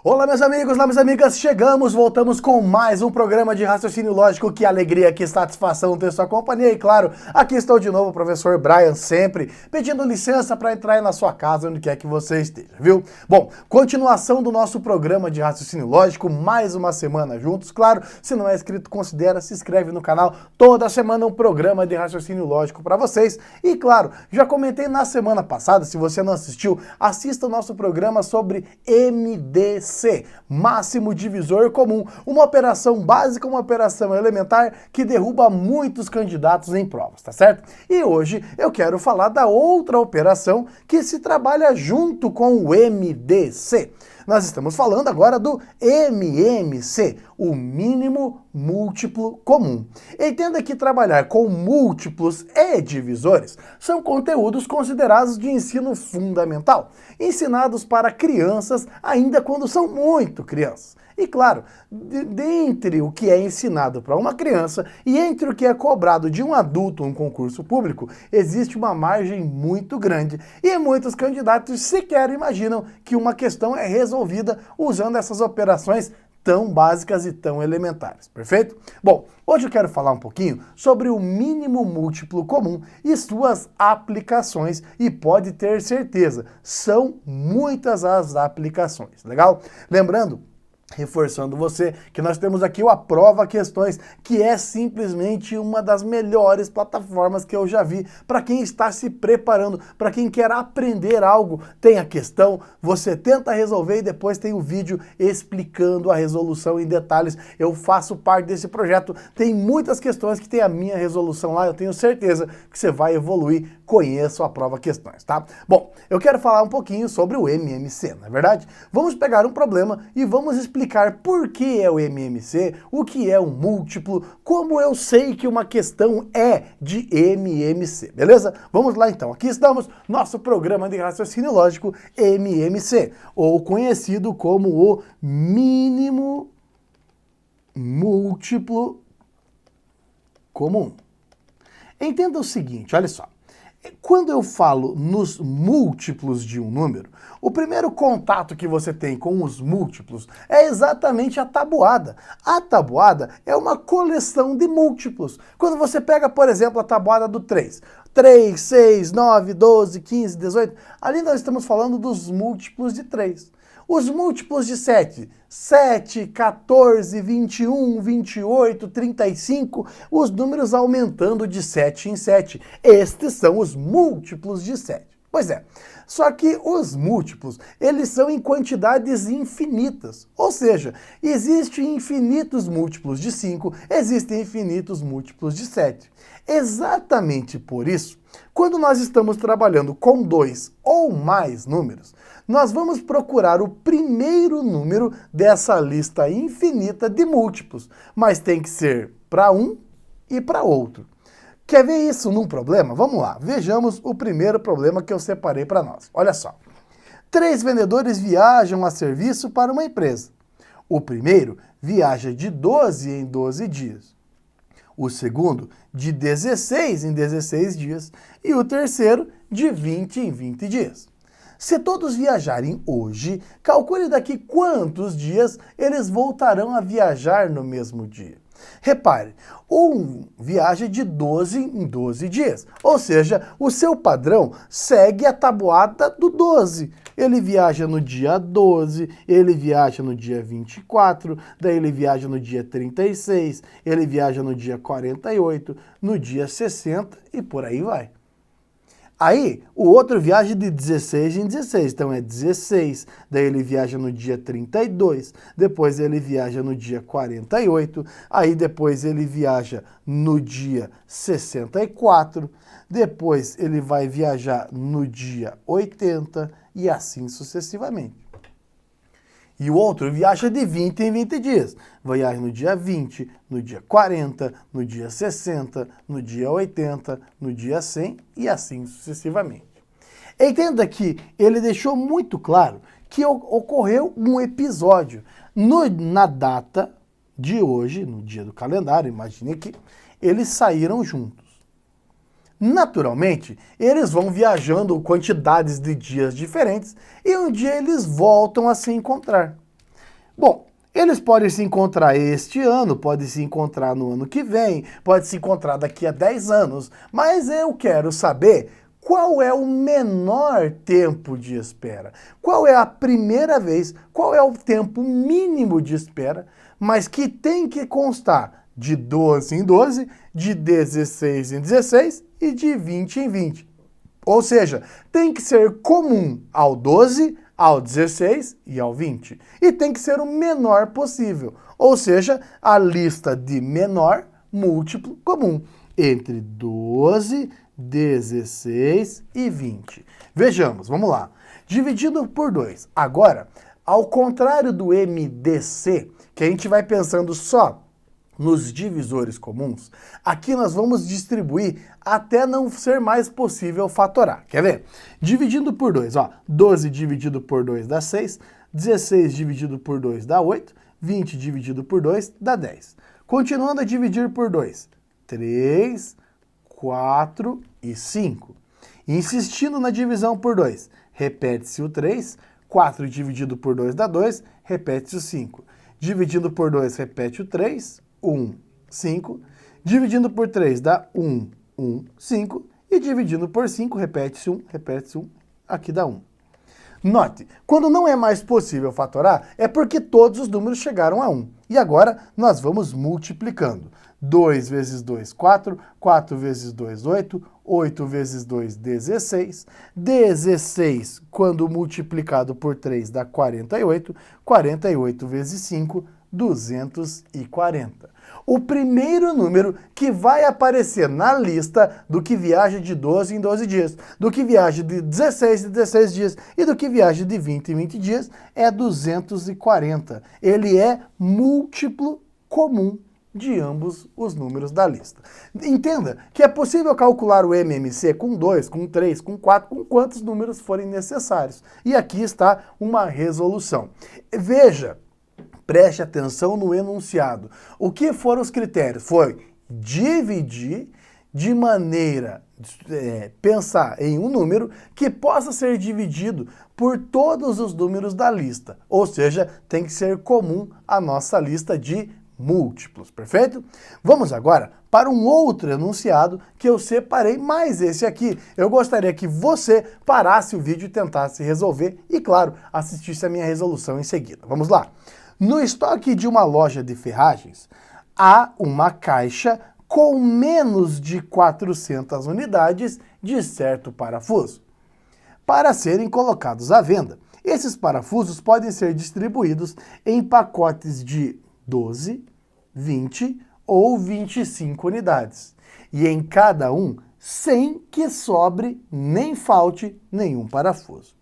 Olá meus amigos, olá minhas amigas, voltamos com mais um programa de raciocínio lógico. Que alegria, que satisfação ter sua companhia. E claro, aqui estou de novo, o professor Brian, sempre pedindo licença para entrar aí na sua casa, onde quer que você esteja, viu? Bom, continuação do nosso programa de raciocínio lógico, mais uma semana juntos. Claro, se não é inscrito, considera, se inscreve no canal. Toda semana um programa de raciocínio lógico para vocês. E claro, já comentei na semana passada, se você não assistiu, assista o nosso programa sobre MDC, máximo divisor comum, uma operação básica, uma operação elementar que derruba muitos candidatos em provas, tá certo? E hoje eu quero falar da outra operação que se trabalha junto com o MDC. Nós estamos falando agora do MMC, o mínimo múltiplo comum. Entenda que trabalhar com múltiplos e divisores são conteúdos considerados de ensino fundamental, ensinados para crianças ainda quando são muito crianças. E claro, dentre o que é ensinado para uma criança e entre o que é cobrado de um adulto em um concurso público, existe uma margem muito grande e muitos candidatos sequer imaginam que uma questão é resolvida usando essas operações tão básicas e tão elementares, perfeito? Bom, hoje eu quero falar um pouquinho sobre o mínimo múltiplo comum e suas aplicações, e pode ter certeza, são muitas as aplicações, legal? Lembrando, reforçando você, que nós temos aqui o Aprova Questões, que é simplesmente uma das melhores plataformas que eu já vi para quem está se preparando, para quem quer aprender algo. Tem a questão, você tenta resolver e depois tem o vídeo explicando a resolução em detalhes. Eu faço parte desse projeto, tem muitas questões que tem a minha resolução lá, eu tenho certeza que você vai evoluir. Conheça o Aprova Questões, tá? Bom, eu quero falar um pouquinho sobre o MMC, não é verdade? Vamos pegar um problema e vamos explicar por que é o MMC, o que é um múltiplo, como eu sei que uma questão é de MMC, beleza? Vamos lá então, aqui estamos, nosso programa de raciocínio lógico MMC, ou conhecido como o mínimo múltiplo comum. Entenda o seguinte, olha só. Quando eu falo nos múltiplos de um número, o primeiro contato que você tem com os múltiplos é exatamente a tabuada. A tabuada é uma coleção de múltiplos. Quando você pega, por exemplo, a tabuada do 3, 3, 6, 9, 12, 15, 18, ali nós estamos falando dos múltiplos de 3. Os múltiplos de 7, 7, 14, 21, 28, 35, os números aumentando de 7 em 7. Estes são os múltiplos de 7. Pois é, só que os múltiplos, eles são em quantidades infinitas. Ou seja, existem infinitos múltiplos de 5, existem infinitos múltiplos de 7. Exatamente por isso, quando nós estamos trabalhando com 2 ou mais números, nós vamos procurar o primeiro número dessa lista infinita de múltiplos, mas tem que ser para um e para outro. Quer ver isso num problema? Vamos lá, vejamos o primeiro problema que eu separei para nós. Olha só, 3 vendedores viajam a serviço para uma empresa. O primeiro viaja de 12 em 12 dias. O segundo, de 16 em 16 dias. E o terceiro, de 20 em 20 dias. Se todos viajarem hoje, calcule daqui quantos dias eles voltarão a viajar no mesmo dia. Repare, um viaja de 12 em 12 dias, ou seja, o seu padrão segue a tabuada do 12. Ele viaja no dia 12, ele viaja no dia 24, daí ele viaja no dia 36, ele viaja no dia 48, no dia 60 e por aí vai. Aí, o outro viaja de 16 em 16, então é 16, daí ele viaja no dia 32, depois ele viaja no dia 48, aí depois ele viaja no dia 64, depois ele vai viajar no dia 80 e assim sucessivamente. E o outro viaja de 20 em 20 dias. Viaja no dia 20, no dia 40, no dia 60, no dia 80, no dia 100 e assim sucessivamente. Entenda que ele deixou muito claro que ocorreu um episódio na data de hoje, no dia do calendário, imagine que eles saíram juntos. Naturalmente, eles vão viajando quantidades de dias diferentes e um dia eles voltam a se encontrar. Bom, eles podem se encontrar este ano, podem se encontrar no ano que vem, pode se encontrar daqui a 10 anos, mas eu quero saber qual é o menor tempo de espera, qual é a primeira vez, qual é o tempo mínimo de espera, mas que tem que constar de 12 em 12, de 16 em 16 e de 20 em 20. Ou seja, tem que ser comum ao 12, ao 16 e ao 20. E tem que ser o menor possível. Ou seja, a lista de menor múltiplo comum entre 12, 16 e 20. Vejamos, vamos lá. Dividido por 2. Agora, ao contrário do MDC, que a gente vai pensando só nos divisores comuns, aqui nós vamos distribuir até não ser mais possível fatorar. Quer ver? Dividindo por 2, ó, 12 dividido por 2 dá 6, 16 dividido por 2 dá 8, 20 dividido por 2 dá 10. Continuando a dividir por 2, 3, 4 e 5. Insistindo na divisão por 2, repete-se o 3, 4 dividido por 2 dá 2, repete-se o 5. Dividindo por 2, repete o 3, 1, 5. Dividindo por 3 dá 1, 1, 5. E dividindo por 5, repete-se 1, aqui dá 1. Note, quando não é mais possível fatorar, é porque todos os números chegaram a 1. E agora nós vamos multiplicando. 2 vezes 2, 4. 4 vezes 2, 8. 8 vezes 2, 16. 16, quando multiplicado por 3, dá 48. 48 vezes 5, 240. O primeiro número que vai aparecer na lista do que viaja de 12 em 12 dias, do que viaja de 16 em 16 dias e do que viaja de 20 em 20 dias é 240. Ele é múltiplo comum de ambos os números da lista. Entenda que é possível calcular o MMC com 2, com 3, com 4, com quantos números forem necessários. E aqui está uma resolução. Veja, preste atenção no enunciado. O que foram os critérios? Foi dividir de maneira, pensar em um número que possa ser dividido por todos os números da lista. Ou seja, tem que ser comum à nossa lista de múltiplos, perfeito? Vamos agora para um outro enunciado que eu separei, mais esse aqui. Eu gostaria que você parasse o vídeo e tentasse resolver e, claro, assistisse a minha resolução em seguida. Vamos lá. No estoque de uma loja de ferragens, há uma caixa com menos de 400 unidades de certo parafuso para serem colocados à venda. Esses parafusos podem ser distribuídos em pacotes de 12, 20 ou 25 unidades, e em cada um sem que sobre nem falte nenhum parafuso.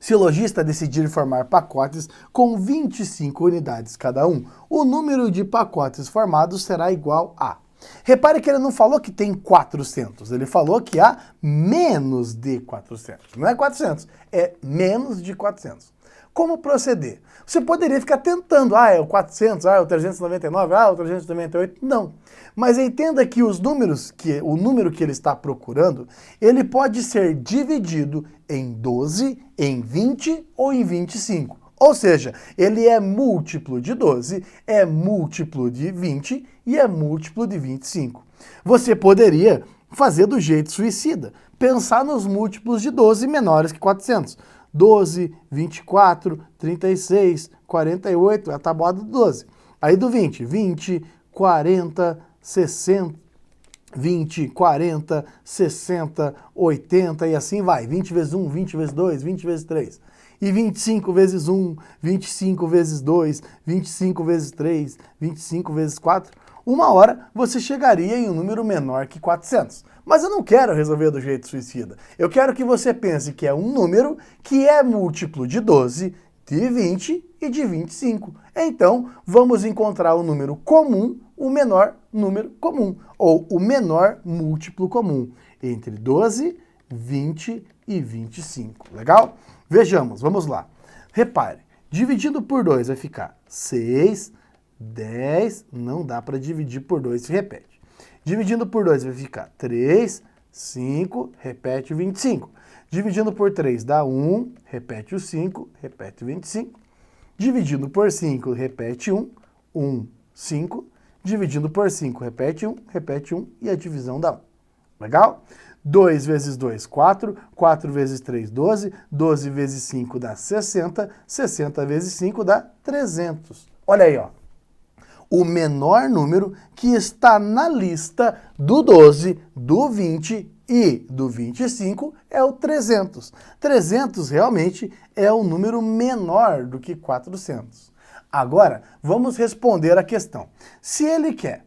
Se o lojista decidir formar pacotes com 25 unidades cada um, o número de pacotes formados será igual a... Repare que ele não falou que tem 400, ele falou que há menos de 400. Não é 400, é menos de 400. Como proceder? Você poderia ficar tentando, é o 400, é o 399, o 398, não. Mas entenda que o número que ele está procurando, ele pode ser dividido em 12, em 20 ou em 25. Ou seja, ele é múltiplo de 12, é múltiplo de 20 e é múltiplo de 25. Você poderia fazer do jeito suicida, pensar nos múltiplos de 12 menores que 400. 12, 24, 36, 48, é a tabuada do 12. Aí do 20, 20, 40, 60, 20, 40, 60, 80 e assim vai. 20 vezes 1, 20 vezes 2, 20 vezes 3. E 25 vezes 1, 25 vezes 2, 25 vezes 3, 25 vezes 4. Uma hora você chegaria em um número menor que 400. Mas eu não quero resolver do jeito suicida. Eu quero que você pense que é um número que é múltiplo de 12, de 20 e de 25. Então, vamos encontrar o número comum, o menor número comum, ou o menor múltiplo comum, entre 12, 20 e 25. Legal? Vejamos, vamos lá. Repare, dividindo por 2 vai ficar 6, 10, não dá para dividir por 2, se repete. Dividindo por 2 vai ficar 3, 5, repete o 25. Dividindo por 3 dá 1, repete o 5, repete o 25. Dividindo por 5, repete 1, 1, 5. Dividindo por 5, repete 1, e a divisão dá 1. Legal? 2 vezes 2, 4. 4 vezes 3, 12. 12 vezes 5 dá 60. 60 vezes 5 dá 300. Olha aí, ó. O menor número que está na lista do 12, do 20 e do 25 é o 300. 300 realmente é um número menor do que 400. Agora, vamos responder a questão. Se ele quer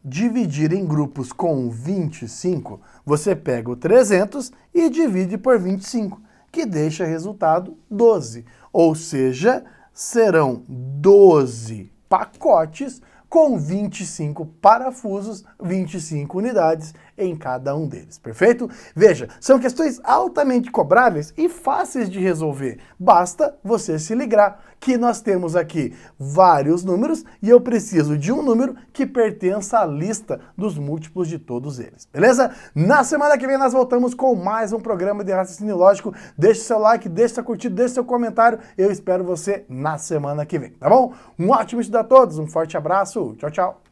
dividir em grupos com 25, você pega o 300 e divide por 25, que deixa resultado 12. Ou seja, serão 12 pacotes com 25 parafusos, 25 unidades em cada um deles, perfeito? Veja, são questões altamente cobráveis e fáceis de resolver. Basta você se ligar que nós temos aqui vários números e eu preciso de um número que pertença à lista dos múltiplos de todos eles, beleza? Na semana que vem nós voltamos com mais um programa de raciocínio lógico. Deixe seu like, deixe seu curtida, deixe seu comentário. Eu espero você na semana que vem, tá bom? Um ótimo estudo a todos, um forte abraço, tchau, tchau!